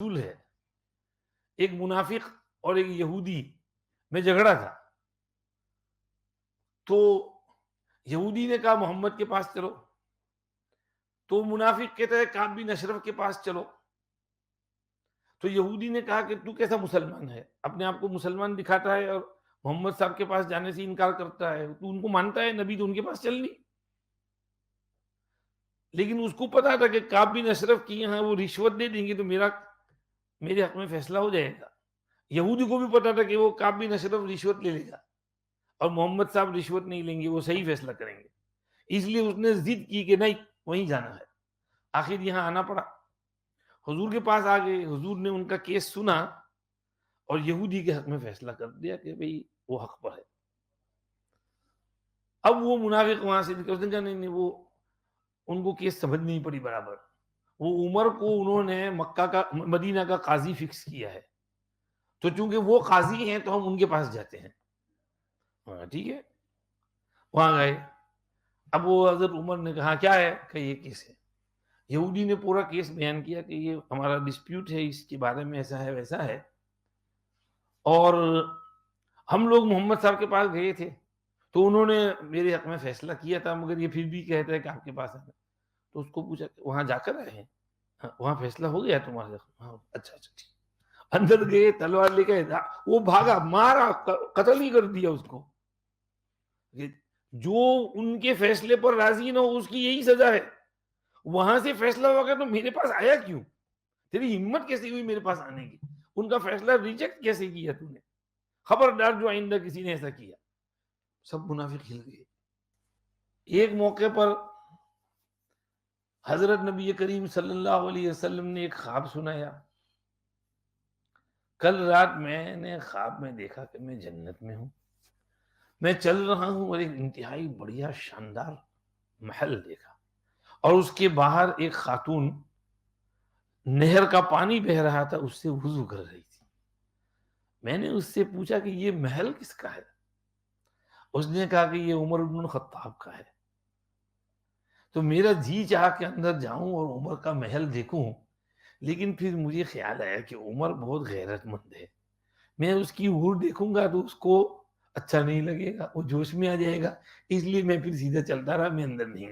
رسول ہے. ایک منافق اور ایک یہودی میں جھگڑا تھا. تو یہودی نے کہا محمد کے پاس چلو، تو منافق کہتا ہے کعب بن اشرف کے پاس چلو. تو یہودی نے کہا کہ تو کیسا مسلمان ہے، اپنے آپ کو مسلمان دکھاتا ہے اور محمد صاحب کے پاس جانے سے انکار کرتا ہے، تو ان کو مانتا ہے نبی تو ان کے پاس چل نہیں. لیکن اس کو پتا تھا کہ کعب بن اشرف کی یہاں وہ رشوت دے دیں گے تو میرے حق میں فیصلہ ہو جائے گا. یہودی کو بھی پتا تھا کہ وہ کعب بن اشرف رشوت لے لے گا اور محمد صاحب رشوت نہیں لیں گے، وہ صحیح فیصلہ کریں گے. اس لیے اس نے ضد کی کہ نہیں وہیں جانا ہے. آخر یہاں آنا پڑا، حضور کے پاس آ گئے. حضور نے ان کا کیس سنا اور یہودی کے حق میں فیصلہ کر دیا کہ بھئی وہ حق پر ہے. اب وہ منافق وہاں سے نکل گیا. نہیں وہ ان کو کیس سمجھ نہیں پڑی برابر. وہ عمر کو انہوں نے مدینہ کا قاضی فکس کیا ہے، تو چونکہ وہ قاضی ہیں تو ہم ان کے پاس جاتے ہیں. ٹھیک ہے، وہاں گئے. اب وہ حضرت عمر نے کہا کیا ہے کہ یہ کیس ہے. یہودی نے پورا کیس بیان کیا کہ یہ ہمارا ڈسپیوٹ ہے، اس کے بارے میں ایسا ہے ویسا ہے، اور ہم لوگ محمد صاحب کے پاس گئے تھے تو انہوں نے میرے حق میں فیصلہ کیا تھا، مگر یہ پھر بھی کہتا ہے کہ آپ کے پاس آنا. تو اس کو پوچھا وہاں جا کر آئے ہیں؟ وہاں فیصلہ ہو گیا تمہارے حق میں؟ اچھا ٹھیک. اندر گئے، تلوار لے کے وہ بھاگا، مارا، قتل ہی کر دیا اس کو. جو ان کے فیصلے پر راضی نہ ہو اس کی یہی سزا ہے. وہاں سے فیصلہ ہو گیا تو میرے پاس آیا کیوں؟ تیری ہمت کیسے ہوئی میرے پاس آنے کی؟ ان کا فیصلہ ریجیکٹ کیسے کیا تو نے؟ خبردار جو آئندہ کسی نے ایسا کیا. سب منافق ہل گئے. ایک موقع پر حضرت نبی کریم صلی اللہ علیہ وسلم نے ایک خواب سنایا. کل رات میں نے خواب میں دیکھا کہ میں جنت میں ہوں، میں چل رہا ہوں اور ایک انتہائی بڑھیا شاندار محل دیکھا، اور اس کے باہر ایک خاتون نہر کا پانی بہ رہا تھا، اس سے وضو کر رہی تھی. میں نے اس سے پوچھا کہ یہ محل کس کا ہے؟ اس نے کہا کہ یہ عمر بن الخطاب کا ہے. تو میرا جی چاہا کہ اندر جاؤں اور عمر کا محل دیکھوں، لیکن پھر مجھے خیال آیا کہ عمر بہت غیرت مند ہے، میں اس کی ہور دیکھوں گا تو اس کو اچھا نہیں لگے گا، وہ جوش میں آ جائے گا. اس لیے میں پھر سیدھا چلتا رہا، میں اندر نہیں گیا.